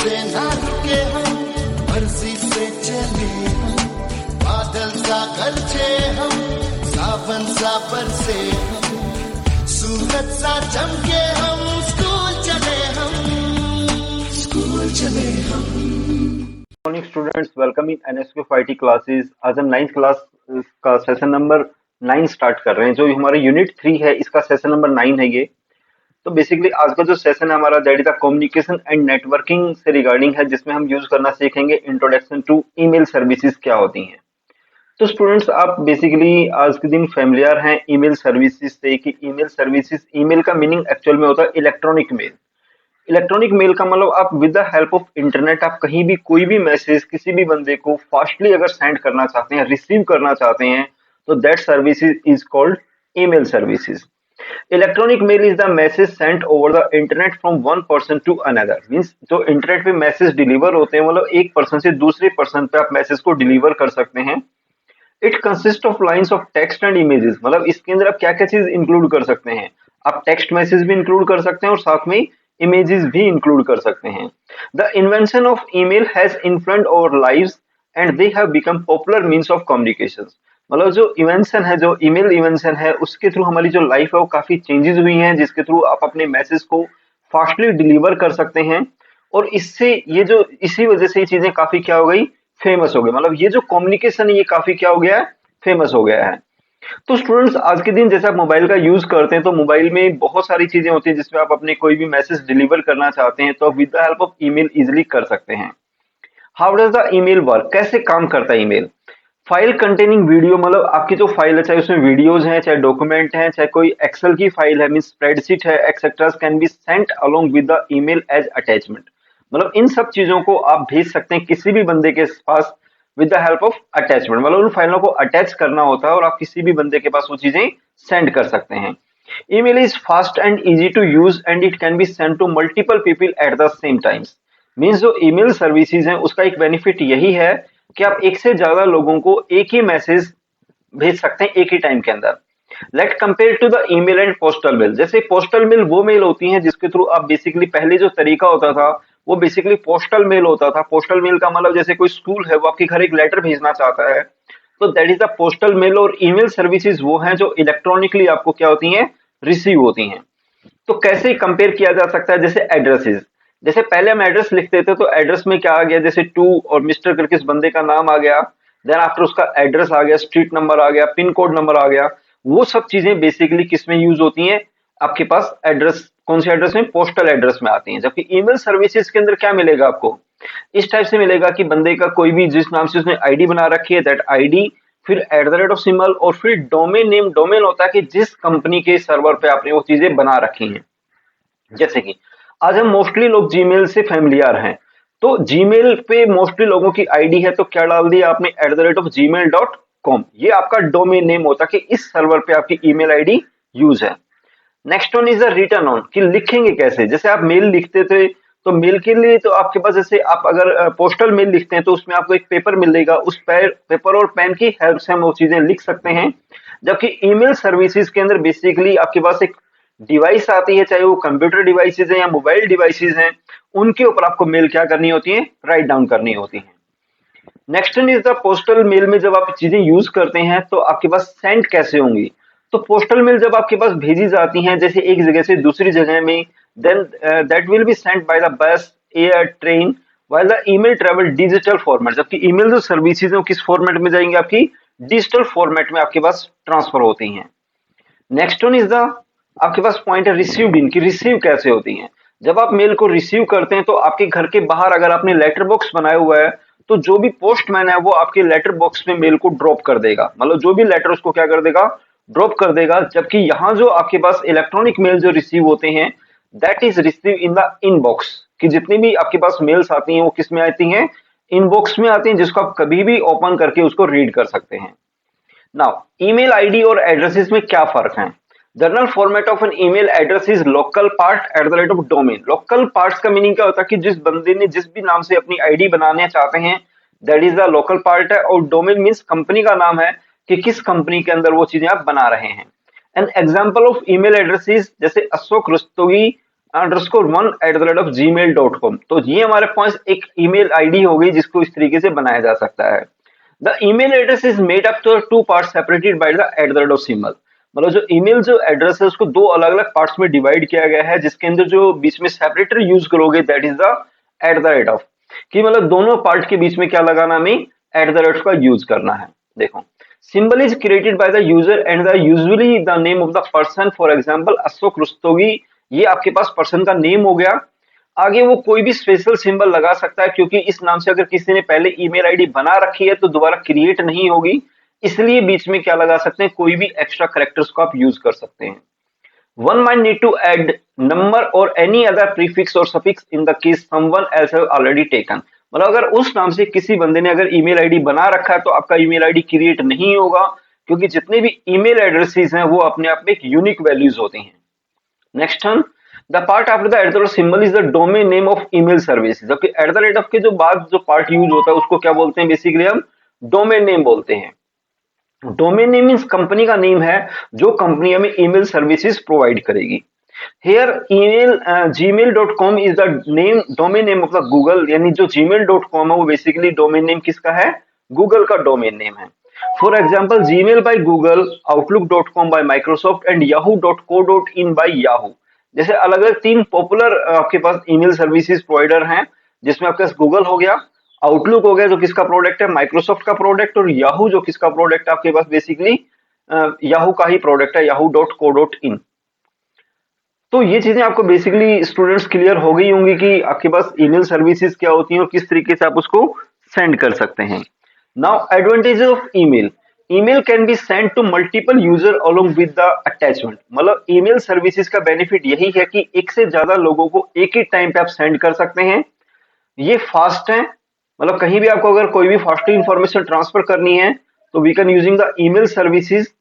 से ना रुके हम, मर्जी से चले हम, बादल सा गरजे हम, सावन सा बरसे हम, सूरज सा चमके हम, स्कूल चले हम, स्कूल चले हम। Morning students, welcome in NSQFIT classes. आज हम 9th क्लास का सेशन नंबर 9 स्टार्ट कर रहे हैं। जो हमारा यूनिट 3 है, इसका सेशन नंबर 9 है ये। तो बेसिकली आज का जो सेशन है हमारा, that is the communication and networking से रिगार्डिंग है, जिसमें हम यूज करना सीखेंगे इंट्रोडक्शन टू ईमेल सर्विसेज क्या होती हैं। तो स्टूडेंट्स, आप बेसिकली आज के दिन फेमिलियर हैं ईमेल सर्विसेज से कि ईमेल सर्विसेज, ईमेल का मीनिंग एक्चुअल में होता है इलेक्ट्रॉनिक मेल। इलेक्ट्रॉनिक मेल का मतलब आप with the help of internet आप कहीं भी कोई भी मैसेज किसी भी बंदे को फास्टली अगर सेंड करना चाहते हैं, रिसीव करना चाहते हैं, तो that services is called email services. Electronic mail is the message sent over the internet from one person to another. Means जो इंटरनेट पे मैसेज डिलीवर होते हैं, मतलब एक पर्सन से दूसरे पर्सन पे आप मैसेज को डिलीवर कर सकते हैं। It consist of lines of text and images. मतलब इसके अंदर आप क्या क्या चीज इंक्लूड कर सकते हैं, आप टेक्स्ट मैसेज भी इंक्लूड कर सकते हैं और साथ में इमेजेस भी इंक्लूड कर सकते हैं। The invention of email has influenced our lives and they have become popular means of communication. मतलब जो इन्वेंशन है, जो ईमेल इन्वेंशन है, उसके थ्रू हमारी जो लाइफ है वो काफी चेंजेस हुई हैं, जिसके थ्रू आप अपने मैसेज को फास्टली डिलीवर कर सकते हैं। और इससे ये जो इसी वजह से ये चीजें काफी क्या हो गई, फेमस हो गई। मतलब ये जो कम्युनिकेशन है ये काफी क्या हो गया है, फेमस हो गया है। तो स्टूडेंट्स, आज के दिन जैसे आप मोबाइल का यूज करते हैं, तो मोबाइल में बहुत सारी चीजें होती हैं जिसमें आप अपने कोई भी मैसेज डिलीवर करना चाहते हैं, तो आप with the help of email easily कर सकते हैं। How does the email work, कैसे काम करता है ईमेल। फाइल कंटेनिंग वीडियो, मतलब आपकी जो फाइल है, चाहे उसमें वीडियोज हैं, चाहे डॉक्यूमेंट हैं, चाहे कोई एक्सेल की फाइल है, मीन स्प्रेडशीट है, etcetera, can be sent along with the email as attachment. मतलब इन सब चीजों को आप भेज सकते हैं किसी भी बंदे के पास with the help of attachment. मतलब उन फाइलों को अटैच करना होता है और आप किसी भी बंदे के पास वो चीजें सेंड कर सकते हैं। Email is fast and easy to use and it can be send to multiple people at the same times. Means जो ईमेल सर्विसेज है उसका एक बेनिफिट यही है कि आप एक से ज्यादा लोगों को एक ही मैसेज भेज सकते हैं एक ही टाइम के अंदर। Let compare to the email and postal mail. जैसे पोस्टल मेल वो मेल होती है जिसके थ्रू आप बेसिकली, पहले जो तरीका होता था वो बेसिकली पोस्टल मेल होता था। पोस्टल मेल का मतलब जैसे कोई स्कूल है वो आपके घर एक लेटर भेजना चाहता है, तो that is the postal mail. और ईमेल सर्विसेज वो हैं जो इलेक्ट्रॉनिकली आपको क्या होती हैं, रिसीव होती हैं। तो कैसे कंपेयर किया जा सकता है, जैसे एड्रेसेस। जैसे पहले हम एड्रेस लिखते थे तो एड्रेस में क्या आ गया, जैसे टू और मिस्टर करके इस बंदे का नाम आ गया, देन आफ्टर उसका एड्रेस आ गया, स्ट्रीट नंबर आ गया, पिन कोड नंबर आ गया। वो सब चीजें बेसिकली किस में यूज होती हैं, आपके पास एड्रेस, कौन से एड्रेस में, पोस्टल एड्रेस में आती हैं। जबकि ईमेल सर्विसेज के अंदर क्या मिलेगा आपको, इस टाइप से मिलेगा कि बंदे का कोई भी जिस नाम से उसने आईडी बना रखी है, दैट आईडी, फिर at the rate of symbol, और फिर डोमेन नेम। डोमेन होता है कि जिस कंपनी के सर्वर पे आपने वो चीजें बना रखी हैं। जैसे कि आज हम मोस्टली लोग जीमेल से फैमिलियर हैं, तो जीमेल पे मोस्टली लोगों की आईडी है, तो क्या डाल दिया आपने, @gmail.com। ये आपका डोमेन नेम होता है कि इस सर्वर पे आपकी ईमेल आईडी यूज है। Next one is the return on, कि लिखेंगे कैसे। जैसे आप मेल लिखते थे, तो मेल के लिए तो आपके पास, जैसे आप अगर पोस्टल मेल लिखते हैं तो उसमें आपको एक पेपर मिलेगा, उस पेपर और पेन की हेल्प से हम वो चीजें लिख सकते हैं। जबकि ईमेल सर्विसेज के अंदर बेसिकली आपके पास एक डिवाइस आती है, चाहे वो कंप्यूटर डिवाइसेज है या मोबाइल डिवाइसेज हैं, उनके ऊपर आपको मेल क्या करनी होती है, राइट डाउन करनी होती है। Next one is the postal mail में जब आप चीजें यूज करते हैं तो आपके पास सेंड कैसे होंगी। तो पोस्टल मेल जब आपके पास भेजी जाती हैं, जैसे एक जगह से दूसरी जगह में, then that will be sent by the bus, air, train, while the email travel digital format. जबकि ईमेल जो सर्विसेज है वो किस फॉर्मेट में जाएंगे, आपकी डिजिटल फॉर्मेट में आपके पास ट्रांसफर होती हैं। नेक्स्ट वन इज द, आपके पास पॉइंट है रिसीव्ड इन, की रिसीव कैसे होती हैं। जब आप मेल को रिसीव करते हैं तो आपके घर के बाहर अगर आपने लेटर बॉक्स बनाया हुआ है, तो जो भी पोस्टमैन है वो आपके लेटर बॉक्स में मेल को ड्रॉप कर देगा। मतलब जो भी लेटर उसको क्या कर देगा, ड्रॉप कर देगा। जबकि यहाँ जो आपके पास इलेक्ट्रॉनिक मेल जो रिसीव होते हैं, that is receive in the inbox, कि जितनी भी आपके पास मेल्स आती हैं वो किस में आती हैं, इनबॉक्स में आती हैं, जिसको आप कभी भी ओपन करके उसको रीड कर सकते हैं। नाउ ईमेल आईडी और एड्रेसेस में क्या फर्क है। General format of an email address is local part @ domain. Local parts का मीनिंग क्या होता है कि जिस बंदे ने जिस भी नाम से अपनी आईडी बनाने चाहते हैं, that is the local part है। और डोमेन मीन्स कंपनी का नाम है कि किस कंपनी के अंदर वो चीजें आप बना रहे हैं। An example of email addresses, जैसे अशोक रुस्तोगी @1@gmail.com। तो ये हमारे पास एक ईमेल आईडी हो गई जिसको इस तरीके से बनाया जा सकता है। The email address is made up to two part separated by the @at symbol. मतलब जो ईमेल जो एड्रेस है उसको दो अलग अलग पार्ट्स में डिवाइड किया गया है, जिसके अंदर जो बीच में सेपरेटर यूज करोगे दैट इज द @ कि मतलब दोनों पार्ट के बीच में क्या लगाना, हमें @ का यूज करना है। देखो, symbol is created by the user and the usually the name of the person, for example Ashok रुस्तोगी, ये आपके पास पर्सन का नेम हो गया। आगे वो कोई भी स्पेशल सिंबल लगा सकता है, क्योंकि इस नाम से अगर किसी ने पहले ईमेल आईडी बना रखी है तो दोबारा क्रिएट नहीं होगी, इसलिए बीच में क्या लगा सकते हैं, कोई भी एक्स्ट्रा कैरेक्टर्स को आप यूज कर सकते हैं। One might need to add number or any other prefix or suffix in the case someone else have already taken। मतलब अगर उस नाम से किसी बंदे ने अगर ईमेल आईडी बना रखा है तो आपका ईमेल आईडी क्रिएट नहीं होगा, क्योंकि जितने भी ईमेल एड्रेसेस हैं वो अपने आप में एक यूनिक वैल्यूज होती हैं। Next one, the part after the @ symbol is the domain name of email service. जबकि @ के जो बाद जो पार्ट यूज होता है उसको क्या बोलते हैं, बेसिकली हम डोमेन नेम बोलते हैं। डोमेन नेम मीन्स कंपनी का नेम है जो कंपनी हमें ईमेल सर्विसेज प्रोवाइड करेगी। Here email gmail.com is the name domain name of the Google, यानी जो gmail.com है वो बेसिकली डोमेन नेम किसका है, गूगल का डोमेन नेम है। For example Gmail by Google, Outlook.com by Microsoft and Yahoo.co.in by Yahoo। जैसे अलग अलग तीन पॉपुलर आपके पास ईमेल सर्विसेज प्रोवाइडर हैं, जिसमें आपके पास गूगल हो गया, आउटलुक हो गया जो किसका प्रोडक्ट है, माइक्रोसॉफ्ट का प्रोडक्ट, और याहू जो किसका प्रोडक्ट है, आपके पास बेसिकली याहू का ही प्रोडक्ट है, yahoo.co.in। तो ये चीजें आपको बेसिकली स्टूडेंट्स क्लियर हो गई होंगी कि आपके पास ईमेल सर्विसेज क्या होती हैं और किस तरीके से आप उसको सेंड कर सकते हैं। Now advantages of email, email can be send to multiple user along with the attachment. मतलब ईमेल सर्विसेज का बेनिफिट यही है कि एक से ज्यादा लोगों को एक ही टाइम पे आप सेंड कर सकते हैं। ये फास्ट है, मतलब कहीं भी आपको अगर कोई भी फास्टली इंफॉर्मेशन ट्रांसफर करनी है तो we can using the email services.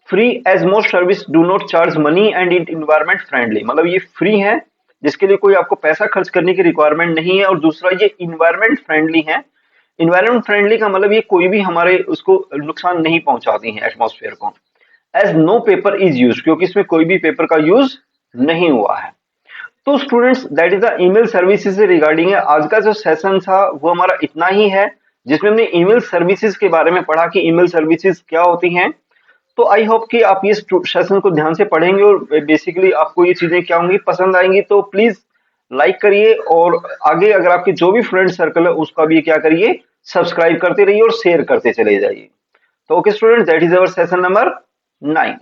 Free as most service do not charge money and it environment friendly. मतलब ये फ्री है, जिसके लिए कोई आपको पैसा खर्च करने की रिक्वायरमेंट नहीं है, और दूसरा ये इन्वायरमेंट फ्रेंडली है। इन्वायरमेंट फ्रेंडली का मतलब ये कोई भी हमारे उसको नुकसान नहीं पहुंचाती है एटमॉस्फेयर को। As no paper is use, क्योंकि इसमें कोई भी पेपर का यूज नहीं हुआ है। तो students that is the email services से रिगार्डिंग है। आज का जो सेशन था वो हमारा इतना ही है, जिसमें हमने ईमेल सर्विसेज के बारे में पढ़ा कि ईमेल सर्विसेज क्या होती हैं। तो आई होप कि आप ये सेशन को ध्यान से पढ़ेंगे और बेसिकली आपको ये चीजें क्या होंगी, पसंद आएंगी। तो प्लीज लाइक करिए, और आगे अगर आपके जो भी फ्रेंड सर्कल है उसका भी क्या करिए, सब्सक्राइब करते रहिए और शेयर करते चले जाइए। तो okay student, that is our session number 9।